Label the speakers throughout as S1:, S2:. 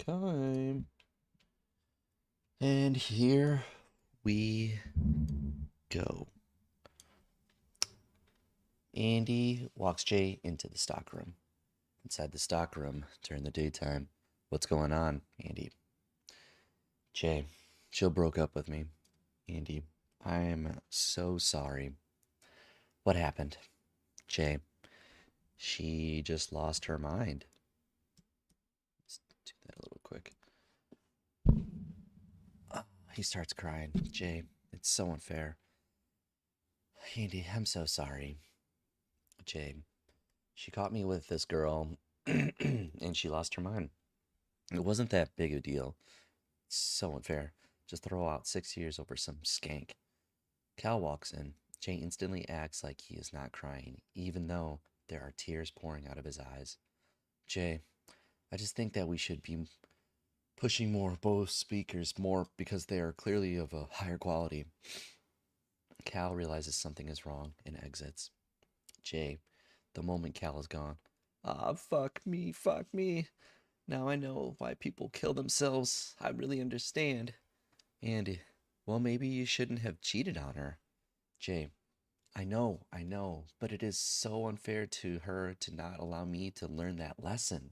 S1: time. And here we go. Andy walks Jay into the stockroom. Inside the stockroom during the daytime. What's going on, Andy? Jay, Jill broke up with me. Andy, I'm so sorry. What happened? Jay, she just lost her mind. Let's do that a little quick. Oh, he starts crying. Jay, it's so unfair. Andy, I'm so sorry. Jay, she caught me with this girl and she lost her mind. It wasn't that big a deal. It's so unfair. Just throw out 6 years over some skank. Cal walks in. Jay instantly acts like he is not crying, even though there are tears pouring out of his eyes. Jay, I just think that we should be pushing more both speakers more because they are clearly of a higher quality. Cal realizes something is wrong and exits. Jay, the moment Cal is gone. Ah, fuck me, fuck me. Now I know why people kill themselves. I really understand. Andy, well, maybe you shouldn't have cheated on her. Jay, I know, but it is so unfair to her to not allow me to learn that lesson.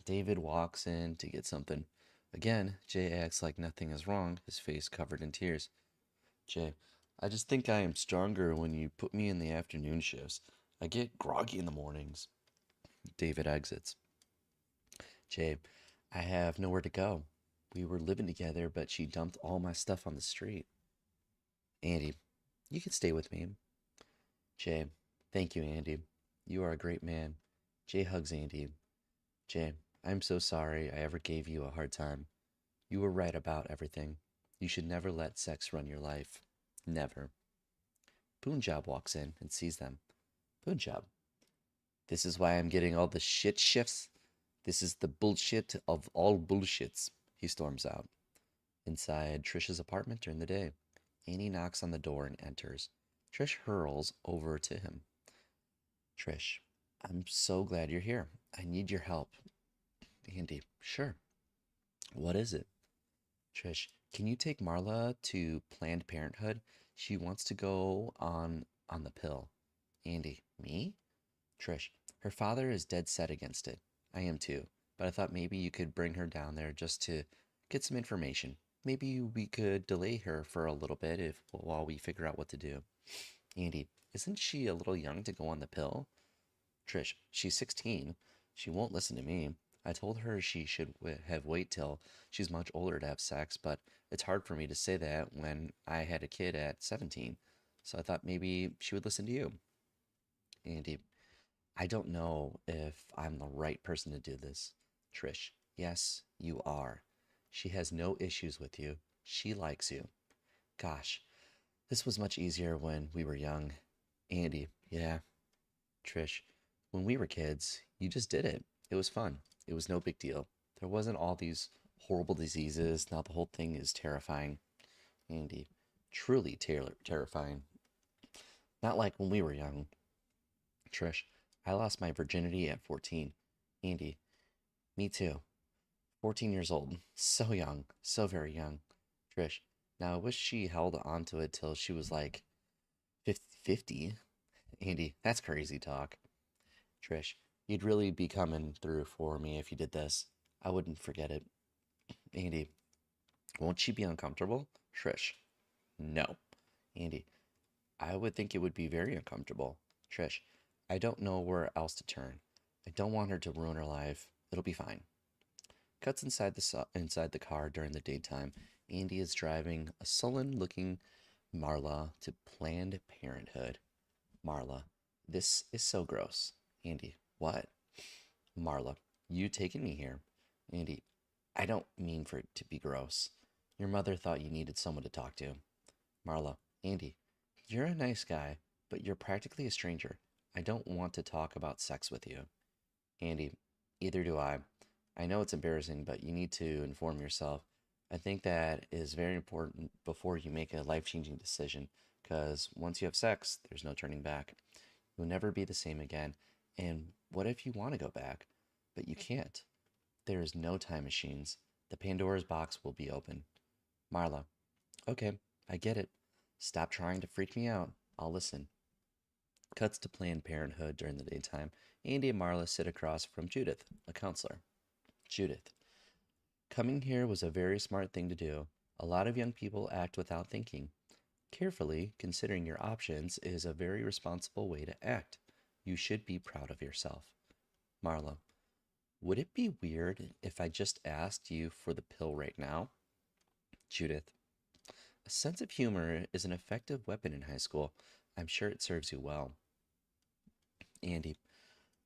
S1: David walks in to get something. Again, Jay acts like nothing is wrong, his face covered in tears. Jay, I just think I am stronger when you put me in the afternoon shifts. I get groggy in the mornings. David exits. Jay, I have nowhere to go. We were living together, but she dumped all my stuff on the street. Andy, you can stay with me. Jay, thank you, Andy. You are a great man. Jay hugs Andy. Jay, I'm so sorry I ever gave you a hard time. You were right about everything. You should never let sex run your life. Never. Punjab walks in and sees them. Punjab, this is why I'm getting all the shit shifts. This is the bullshit of all bullshits. He storms out. Inside Trish's apartment during the day, Annie knocks on the door and enters. Trish hurls over to him. Trish, I'm so glad you're here. I need your help. Andy, sure. What is it? Trish, can you take Marla to Planned Parenthood? She wants to go on the pill. Andy, me? Trish, her father is dead set against it. I am too, but I thought maybe you could bring her down there just to get some information. Maybe we could delay her for a little bit if while we figure out what to do. Andy, isn't she a little young to go on the pill? Trish, she's 16. She won't listen to me. I told her she should have wait till she's much older to have sex, but it's hard for me to say that when I had a kid at 17. So I thought maybe she would listen to you. Andy, I don't know if I'm the right person to do this. Trish, yes, you are. She has no issues with you. She likes you. Gosh, this was much easier when we were young. Andy, yeah. Trish, when we were kids, you just did it. It was fun. It was no big deal. There wasn't all these horrible diseases. Now the whole thing is terrifying. Andy, truly terrifying. Not like when we were young. Trish, I lost my virginity at 14. Andy, me too. 14 years old. So young. So very young. Trish, now I wish she held on to it till she was like 50. Andy, that's crazy talk. Trish, you'd really be coming through for me if you did this. I wouldn't forget it. Andy, won't she be uncomfortable? Trish, no. Andy, I would think it would be very uncomfortable. Trish, I don't know where else to turn. I don't want her to ruin her life. It'll be fine. Cuts inside the car during the daytime. Andy is driving a sullen-looking Marla to Planned Parenthood. Marla, this is so gross. Andy, what? Marla, you taking me here. Andy, I don't mean for it to be gross. Your mother thought you needed someone to talk to. Marla, Andy, you're a nice guy, but you're practically a stranger. I don't want to talk about sex with you. Andy, either do I. I know it's embarrassing, but you need to inform yourself. I think that is very important before you make a life changing decision, because once you have sex, there's no turning back. You'll never be the same again. And what if you want to go back, but you can't? There is no time machines. The Pandora's box will be open. Marla, okay, I get it. Stop trying to freak me out. I'll listen. Cuts to Planned Parenthood during the daytime. Andy and Marla sit across from Judith, a counselor. Judith, coming here was a very smart thing to do. A lot of young people act without thinking. Carefully considering your options is a very responsible way to act. You should be proud of yourself. Marla, would it be weird if I just asked you for the pill right now? Judith, a sense of humor is an effective weapon in high school. I'm sure it serves you well. Andy,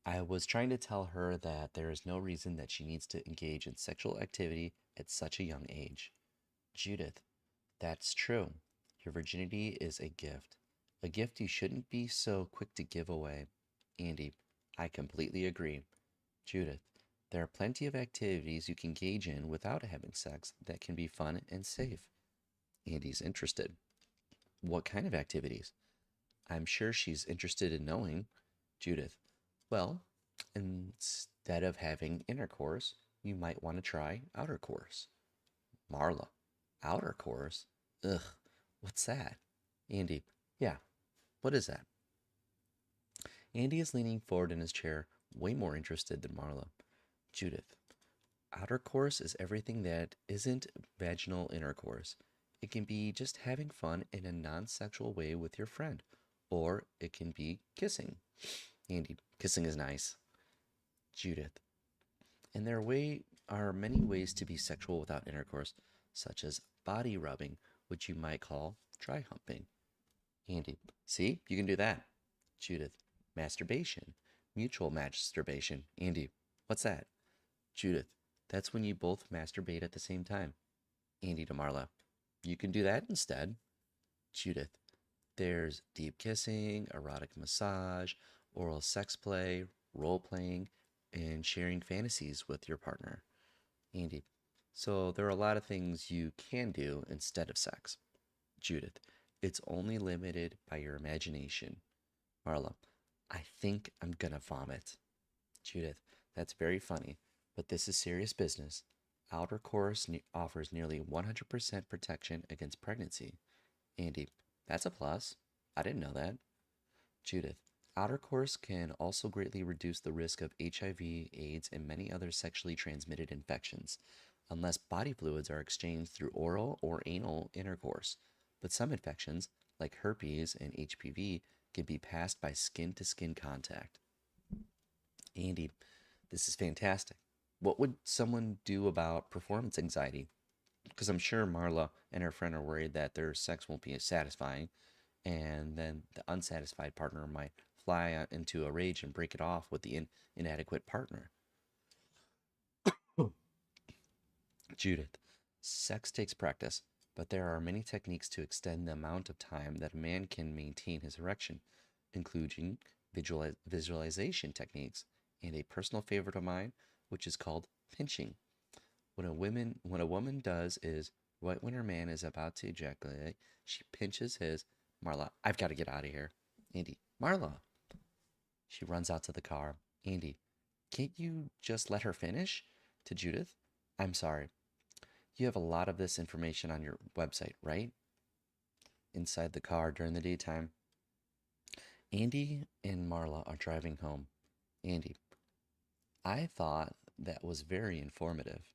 S1: I was trying to tell her that there is no reason that she needs to engage in sexual activity at such a young age. Judith, that's true. Your virginity is a gift you shouldn't be so quick to give away. Andy, I completely agree. Judith, there are plenty of activities you can engage in without having sex that can be fun and safe. Andy's interested. What kind of activities? I'm sure she's interested in knowing. Judith, well, instead of having intercourse, you might want to try outer course. Marla, outer course? Ugh, what's that? Andy, yeah, what is that? Andy is leaning forward in his chair, way more interested than Marla. Judith, outer course is everything that isn't vaginal intercourse. It can be just having fun in a non sexual way with your friend, or it can be kissing. Andy, kissing is nice. Judith, and are many ways to be sexual without intercourse, such as body rubbing, which you might call dry humping. Andy, see, you can do that. Judith, masturbation, mutual masturbation. Andy, what's that? Judith, that's when you both masturbate at the same time. Andy to Marla, you can do that instead. Judith, there's deep kissing, erotic massage, oral sex play, role playing, and sharing fantasies with your partner. Andy, so there are a lot of things you can do instead of sex. Judith, it's only limited by your imagination. Marla, I think I'm gonna vomit. Judith, that's very funny, but this is serious business. Outer Course offers nearly 100% protection against pregnancy. Andy, that's a plus. I didn't know that. Judith, outer course can also greatly reduce the risk of HIV, AIDS, and many other sexually transmitted infections, unless body fluids are exchanged through oral or anal intercourse. But some infections, like herpes and HPV, can be passed by skin to skin contact. Andy, this is fantastic. What would someone do about performance anxiety? Because I'm sure Marla and her friend are worried that their sex won't be as satisfying, and then the unsatisfied partner might fly into a rage and break it off with the inadequate partner. Judith, sex takes practice, but there are many techniques to extend the amount of time that a man can maintain his erection, including visualization techniques and a personal favorite of mine, which is called pinching. What a woman does is right when her man is about to ejaculate, she pinches his. Marla, I've got to get out of here. Andy, Marla. She runs out to the car. Andy, can't you just let her finish? To Judith, I'm sorry. You have a lot of this information on your website, right? Inside the car during the daytime, Andy and Marla are driving home. Andy, I thought that was very informative.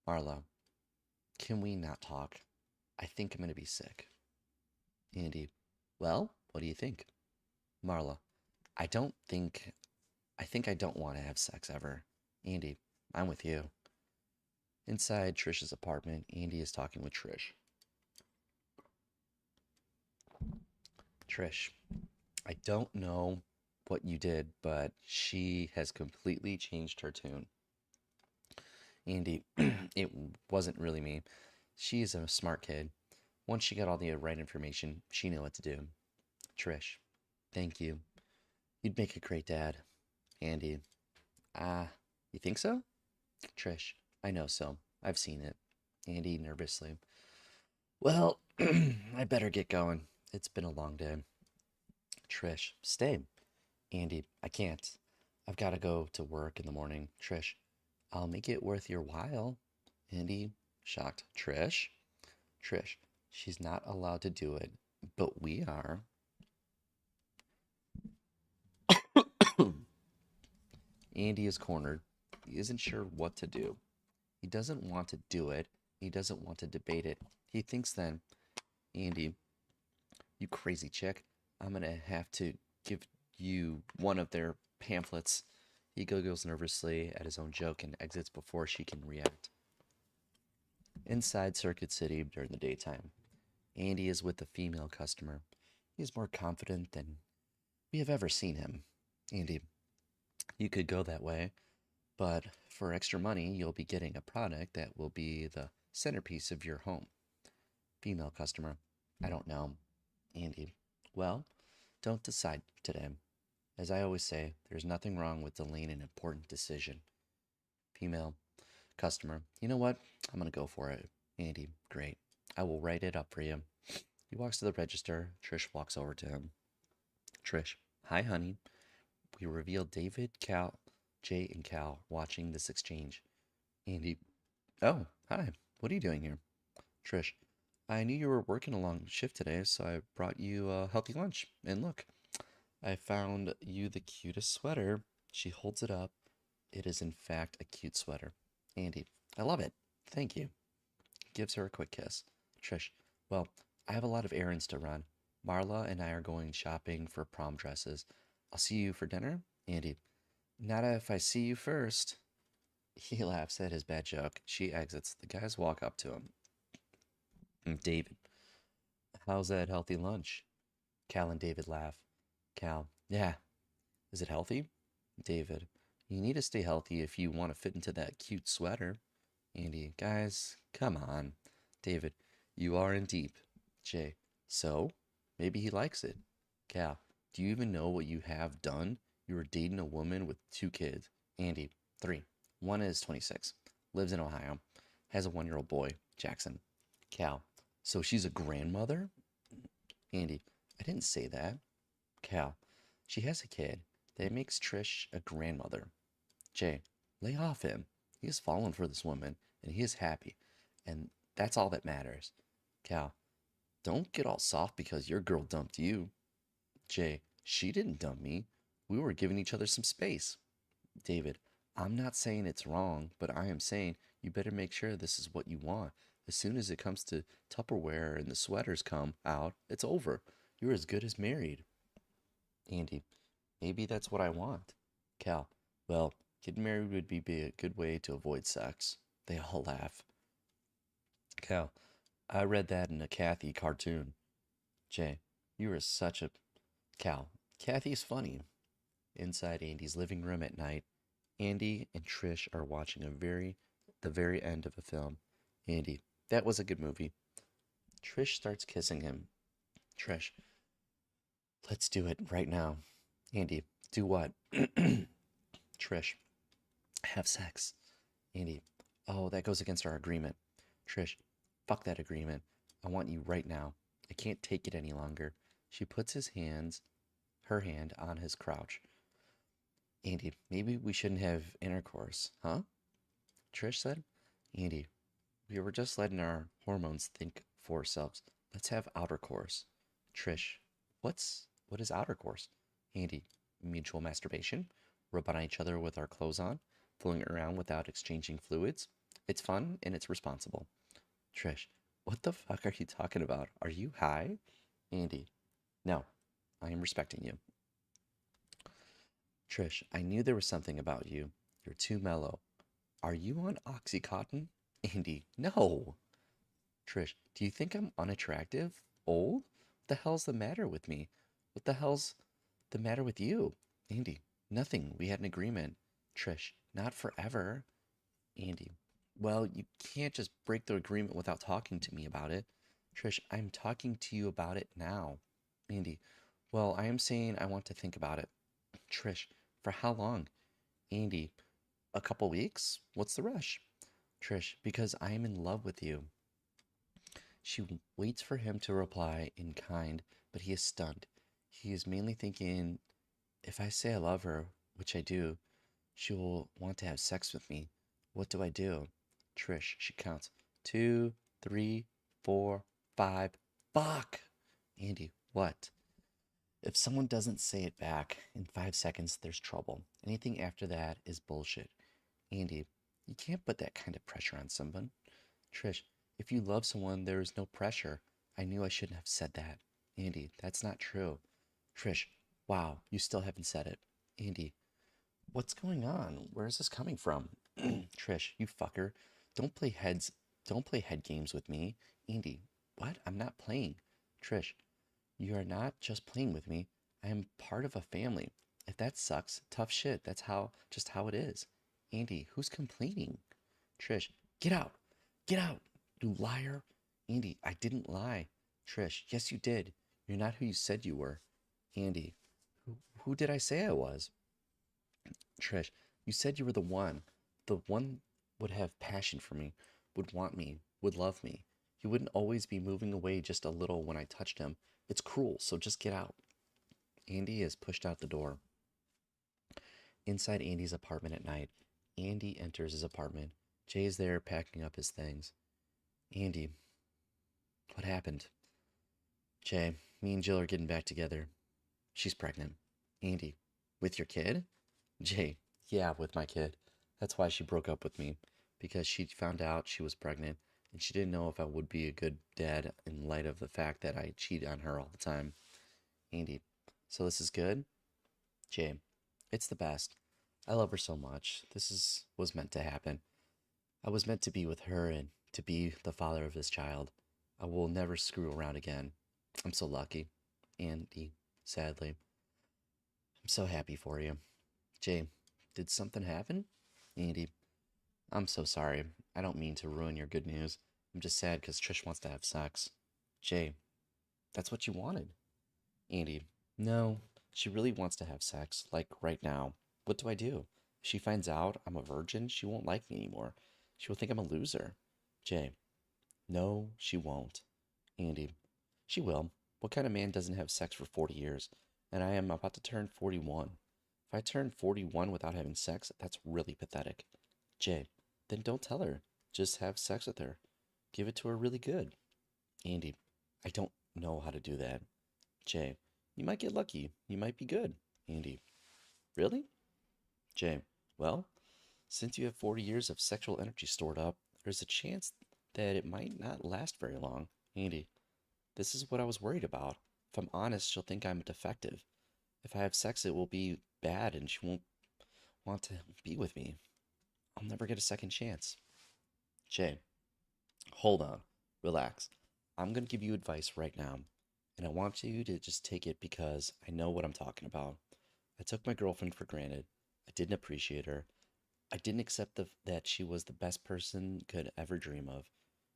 S1: Marla, can we not talk? I think I'm going to be sick. Andy, well, what do you think? Marla, I don't think, I think I don't want to have sex ever. Andy, I'm with you. Inside Trish's apartment, Andy is talking with Trish. Trish, I don't know what you did, but she has completely changed her tune. Andy, it wasn't really me. She's a smart kid. Once she got all the right information, she knew what to do. Trish, thank you. You'd make a great dad. Andy, you think so? Trish, I know so. I've seen it. Andy nervously. Well, I better get going. It's been a long day. Trish, stay. Andy, I can't. I've got to go to work in the morning. Trish, I'll make it worth your while. Andy, shocked. Trish, she's not allowed to do it, but we are. Andy is cornered. He isn't sure what to do. He doesn't want to do it. He doesn't want to debate it. He thinks then, Andy, you crazy chick, I'm going to have to give you one of their pamphlets. He giggles nervously at his own joke and exits before she can react. Inside Circuit City during the daytime, Andy is with a female customer. He is more confident than we have ever seen him. Andy, you could go that way, but for extra money, you'll be getting a product that will be the centerpiece of your home. Female customer, I don't know. Andy, well, don't decide today. As I always say, there's nothing wrong with delaying an important decision. Female customer, you know what? I'm going to go for it. Andy, great. I will write it up for you. He walks to the register. Trish walks over to him. Trish, hi, honey. We reveal David, Cal, Jay, and Cal watching this exchange. Andy, oh, hi. What are you doing here? Trish, I knew you were working a long shift today, so I brought you a healthy lunch. And look, I found you the cutest sweater. She holds it up. It is, in fact, a cute sweater. Andy, I love it. Thank you. Gives her a quick kiss. Trish, well, I have a lot of errands to run. Marla and I are going shopping for prom dresses. I'll see you for dinner. Andy, not if I see you first. He laughs at his bad joke. She exits. The guys walk up to him. David, how's that healthy lunch? Cal and David laugh. Cal, yeah. Is it healthy? David, you need to stay healthy if you want to fit into that cute sweater. Andy, guys, come on. David, you are in deep. Jay, so? Maybe he likes it. Cal, do you even know what you have done? You were dating a woman with 2 kids. Andy, 3. One is 26, lives in Ohio, has a 1-year-old boy, Jackson. Cal, so she's a grandmother? Andy, I didn't say that. Cal, she has a kid. That makes Trish a grandmother. Jay, lay off him. He has fallen for this woman, and he is happy. And that's all that matters. Cal, don't get all soft because your girl dumped you. Jay, she didn't dump me. We were giving each other some space. David, I'm not saying it's wrong, but I am saying you better make sure this is what you want. As soon as it comes to Tupperware and the sweaters come out, it's over. You're as good as married. Andy, maybe that's what I want. Cal, well, getting married would be a good way to avoid sex. They all laugh. Cal, I read that in a Kathy cartoon. Jay, you are such a. Cal, Kathy's funny. Inside Andy's living room at night, Andy and Trish are watching the very end of a film. Andy, that was a good movie. Trish starts kissing him. Trish, let's do it right now. Andy, do what? Trish, have sex. Andy, oh, that goes against our agreement. Trish, fuck that agreement. I want you right now. I can't take it any longer. She puts her hand on his crotch. Andy, maybe we shouldn't have intercourse, huh? Trish said. Andy, we were just letting our hormones think for ourselves. Let's have outer course. Trish, what is outer course? Andy, mutual masturbation. Rub on each other with our clothes on, fooling around without exchanging fluids. It's fun and it's responsible. Trish, what the fuck are you talking about? Are you high? Andy, no, I am respecting you. Trish, I knew there was something about you. You're too mellow. Are you on Oxycontin? Andy, no. Trish, do you think I'm unattractive? Old? What the hell's the matter with me? What the hell's the matter with you? Andy, nothing. We had an agreement. Trish, not forever. Andy, well, you can't just break the agreement without talking to me about it. Trish, I'm talking to you about it now. Andy, well, I am saying I want to think about it. Trish, for how long? Andy, a couple weeks? What's the rush? Trish, because I am in love with you. She waits for him to reply in kind, but he is stunned. He is mainly thinking, if I say I love her, which I do, she will want to have sex with me. What do I do? Trish, she counts. 2, 3, 4, 5. Fuck! Andy, what? If someone doesn't say it back in 5 seconds, there's trouble. Anything after that is bullshit. Andy, you can't put that kind of pressure on someone. Trish, if you love someone, there is no pressure. I knew I shouldn't have said that. Andy, that's not true. Trish, wow, you still haven't said it. Andy, what's going on? Where is this coming from? Trish, you fucker. Don't play heads. Don't play head games with me. Andy, what? I'm not playing. Trish, you are not just playing with me. I am part of a family. If that sucks, tough shit. That's just how it is. Andy, who's complaining? Trish, get out. Get out, you liar. Andy, I didn't lie. Trish, yes, you did. You're not who you said you were. Andy, who did I say I was? Trish, you said you were the one. The one would have passion for me, would want me, would love me. He wouldn't always be moving away just a little when I touched him. It's cruel, so just get out. Andy is pushed out the door. Inside Andy's apartment at night, Andy enters his apartment. Jay is there packing up his things. Andy, what happened? Jay, me and Jill are getting back together. She's pregnant. Andy, with your kid? Jay, yeah, with my kid. That's why she broke up with me, because she found out she was pregnant, and she didn't know if I would be a good dad in light of the fact that I cheat on her all the time. Andy, so this is good? Jay, it's the best. I love her so much. Was meant to happen. I was meant to be with her and to be the father of this child. I will never screw around again. I'm so lucky. Andy, sadly, I'm so happy for you. Jay, did something happen? Andy, I'm so sorry. I don't mean to ruin your good news. I'm just sad because Trish wants to have sex. Jay, that's what you wanted. Andy, no, she really wants to have sex, like right now. What do I do? If she finds out I'm a virgin, she won't like me anymore. She will think I'm a loser. Jay, no, she won't. Andy, she will. What kind of man doesn't have sex for 40 years? And I am about to turn 41. If I turn 41 without having sex, that's really pathetic. Jay, then don't tell her. Just have sex with her. Give it to her really good. Andy, I don't know how to do that. Jay, you might get lucky. You might be good. Andy, really? Jay, well, since you have 40 years of sexual energy stored up, there's a chance that it might not last very long. Andy, this is what I was worried about. If I'm honest, she'll think I'm defective. If I have sex, it will be bad and she won't want to be with me. I'll never get a second chance. Jay, hold on. Relax. I'm going to give you advice right now. And I want you to just take it because I know what I'm talking about. I took my girlfriend for granted. I didn't appreciate her. I didn't accept that she was the best person could ever dream of.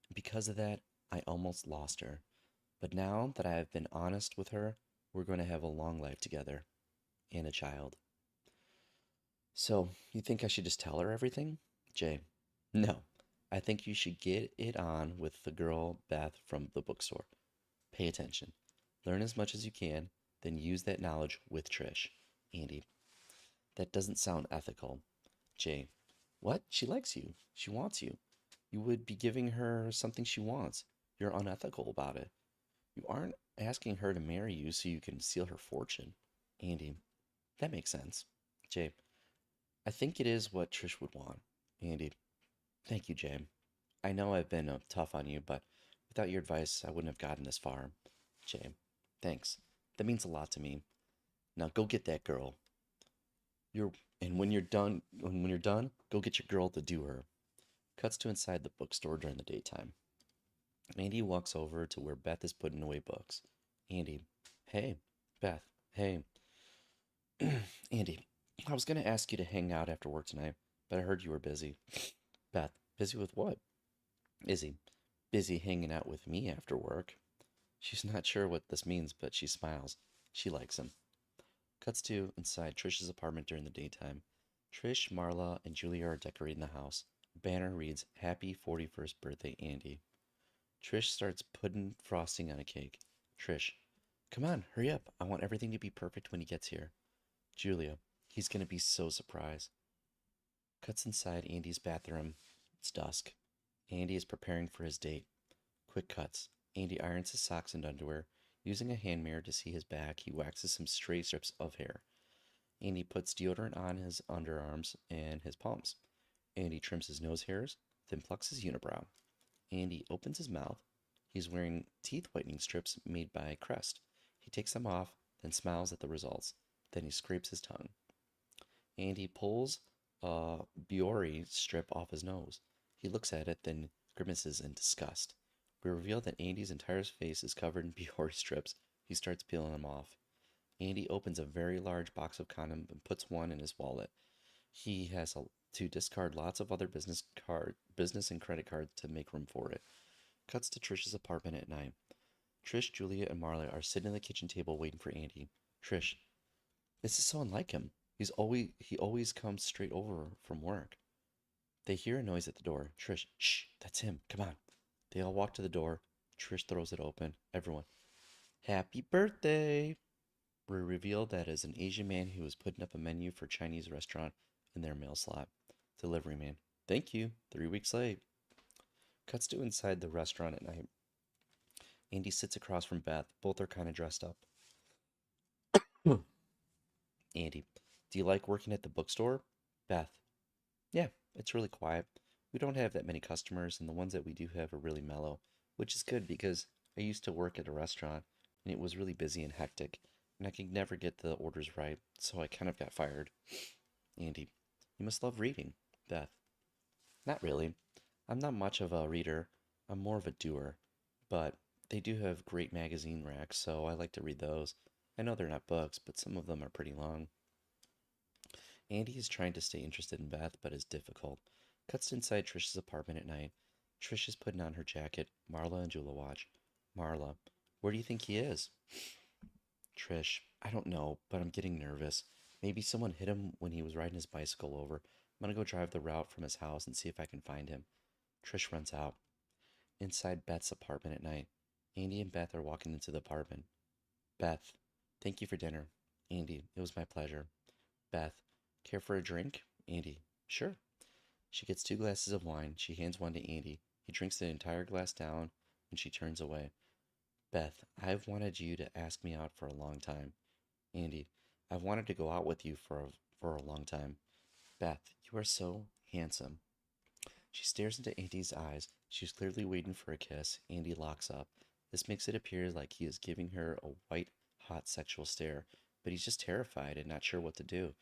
S1: And because of that, I almost lost her. But now that I have been honest with her, we're going to have a long life together and a child. So, you think I should just tell her everything? Jay, no. I think you should get it on with the girl Beth from the bookstore. Pay attention. Learn as much as you can, then use that knowledge with Trish. Andy, that doesn't sound ethical. Jay, what? She likes you. She wants you. You would be giving her something she wants. You're unethical about it. You aren't asking her to marry you so you can steal her fortune. Andy, that makes sense. Jay, I think it is what Trish would want. Andy, thank you, Jay. I know I've been tough on you, but without your advice, I wouldn't have gotten this far. Jay, thanks. That means a lot to me. Now go get that girl. You're and when you're done, go get your girl to do her. Cuts to inside the bookstore during the daytime. Andy walks over to where Beth is putting away books. Andy, hey, Beth, hey. Andy, I was going to ask you to hang out after work tonight, but I heard you were busy. Beth, busy with what? Izzy, busy hanging out with me after work. She's not sure what this means, but she smiles. She likes him. Cuts to inside Trish's apartment during the daytime. Trish, Marla, and Julia are decorating the house. A banner reads, Happy 41st Birthday, Andy. Trish starts putting frosting on a cake. Trish, come on, hurry up. I want everything to be perfect when he gets here. Julia, he's going to be so surprised. Cuts inside Andy's bathroom. It's dusk. Andy is preparing for his date. Quick cuts. Andy irons his socks and underwear. Using a hand mirror to see his back, he waxes some stray strips of hair. Andy puts deodorant on his underarms and his palms. Andy trims his nose hairs, then plucks his unibrow. Andy opens his mouth. He's wearing teeth whitening strips made by Crest. He takes them off, then smiles at the results. Then he scrapes his tongue. Andy pulls a Biore strip off his nose. He looks at it, then grimaces in disgust. We reveal that Andy's entire face is covered in Biore strips. He starts peeling them off. Andy opens a very large box of condoms and puts one in his wallet. He has to discard lots of other business and credit cards to make room for it. Cuts to Trish's apartment at night. Trish, Julia, and Marla are sitting at the kitchen table waiting for Andy. Trish, this is so unlike him. He always comes straight over from work. They hear a noise at the door. Trish, shh, that's him. Come on. They all walk to the door. Trish throws it open. Everyone, happy birthday! We reveal that is an Asian man who was putting up a menu for a Chinese restaurant in their mail slot. Delivery man, thank you. 3 weeks late. Cuts to inside the restaurant at night. Andy sits across from Beth. Both are kind of dressed up. Andy, do you like working at the bookstore? Beth, yeah, it's really quiet. We don't have that many customers, and the ones that we do have are really mellow, which is good because I used to work at a restaurant and it was really busy and hectic, and I could never get the orders right, so I kind of got fired. Andy, you must love reading. Beth, not really. I'm not much of a reader, I'm more of a doer, but they do have great magazine racks, so I like to read those. I know they're not books, but some of them are pretty long. Andy is trying to stay interested in Beth, but is difficult. Cuts inside Trish's apartment at night. Trish is putting on her jacket. Marla and Jula watch. Marla, where do you think he is? Trish, I don't know, but I'm getting nervous. Maybe someone hit him when he was riding his bicycle over. I'm gonna go drive the route from his house and see if I can find him. Trish runs out. Inside Beth's apartment at night. Andy and Beth are walking into the apartment. Beth, thank you for dinner. Andy, it was my pleasure. Beth, care for a drink? Andy, sure. She gets 2 glasses of wine. She hands one to Andy. He drinks the entire glass down and she turns away. Beth, I've wanted you to ask me out for a long time. Andy, I've wanted to go out with you for a long time. Beth, you are so handsome. She stares into Andy's eyes. She's clearly waiting for a kiss. Andy locks up. This makes it appear like he is giving her a white hot sexual stare, but he's just terrified and not sure what to do.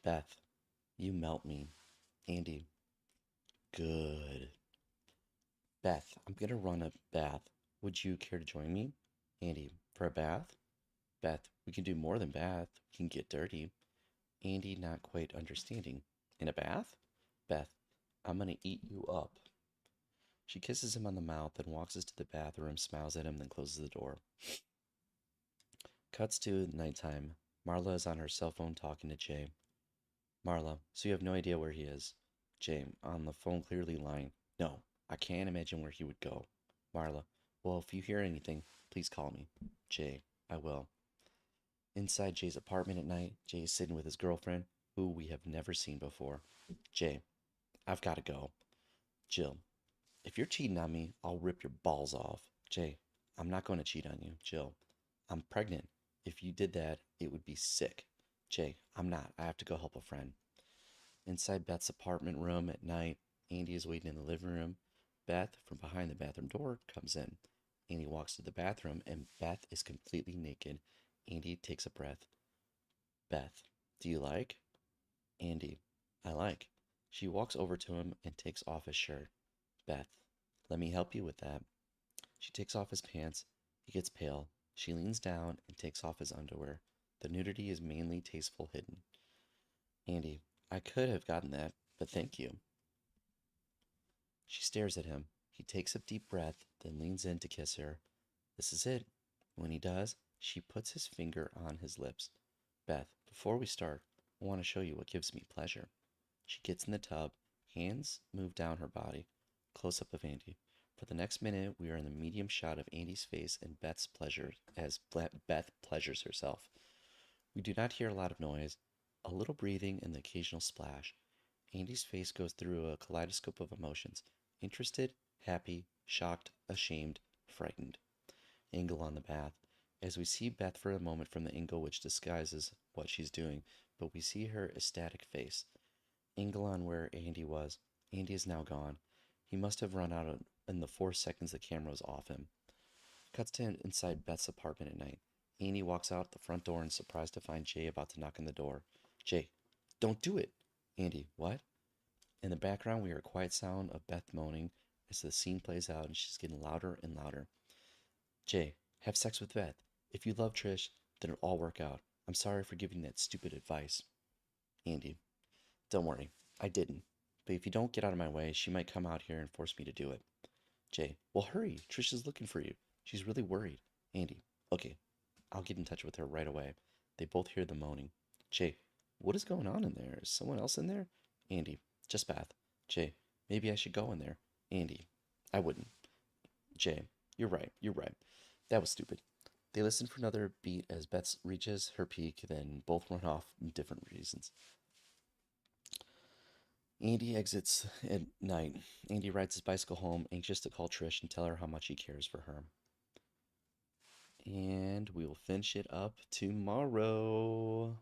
S1: Beth, you melt me. Andy, good. Beth, I'm gonna run a bath. Would you care to join me? Andy, for a bath? Beth, we can do more than bath. We can get dirty. Andy, not quite understanding. In a bath? Beth, I'm gonna eat you up. She kisses him on the mouth and walks us to the bathroom, smiles at him, then closes the door. Cuts to nighttime. Marla is on her cell phone talking to Jay. Marla, so you have no idea where he is? Jay, on the phone clearly lying. No, I can't imagine where he would go. Marla, well, if you hear anything, please call me. Jay, I will. Inside Jay's apartment at night, Jay is sitting with his girlfriend, who we have never seen before. Jay, I've got to go. Jill, if you're cheating on me, I'll rip your balls off. Jay, I'm not going to cheat on you. Jill, I'm pregnant. If you did that, it would be sick. Jay, I'm not. I have to go help a friend. Inside Beth's apartment room at night, Andy is waiting in the living room. Beth, from behind the bathroom door, comes in. Andy walks to the bathroom, and Beth is completely naked. Andy takes a breath. Beth, do you like? Andy, I like. She walks over to him and takes off his shirt. Beth, let me help you with that. She takes off his pants. He gets pale. She leans down and takes off his underwear. The nudity is mainly tasteful hidden. Andy, I could have gotten that, but thank you. She stares at him. He takes a deep breath, then leans in to kiss her. This is it. When he does, she puts his finger on his lips. Beth, before we start, I want to show you what gives me pleasure. She gets in the tub, hands move down her body. Close up of Andy. For the next minute, we are in the medium shot of Andy's face and Beth's pleasure as Beth pleasures herself. We do not hear a lot of noise, a little breathing and the occasional splash. Andy's face goes through a kaleidoscope of emotions: interested, happy, shocked, ashamed, frightened. Angle on the bath. As we see Beth for a moment from the angle which disguises what she's doing, but we see her ecstatic face. Angle on where Andy was. Andy is now gone. He must have run out in the 4 seconds the camera was off him. Cuts to inside Beth's apartment at night. Andy walks out the front door and is surprised to find Jay about to knock on the door. Jay, don't do it! Andy, what? In the background, we hear a quiet sound of Beth moaning as the scene plays out and she's getting louder and louder. Jay, have sex with Beth. If you love Trish, then it'll all work out. I'm sorry for giving that stupid advice. Andy, don't worry, I didn't. But if you don't get out of my way, she might come out here and force me to do it. Jay, well, hurry. Trish is looking for you. She's really worried. Andy, okay, I'll get in touch with her right away. They both hear the moaning. Jay, what is going on in there? Is someone else in there? Andy, just Beth. Jay, maybe I should go in there. Andy, I wouldn't. Jay, you're right. That was stupid. They listen for another beat as Beth reaches her peak, then both run off in different reasons. Andy exits at night. Andy rides his bicycle home, anxious to call Trish and tell her how much he cares for her. And we will finish it up tomorrow.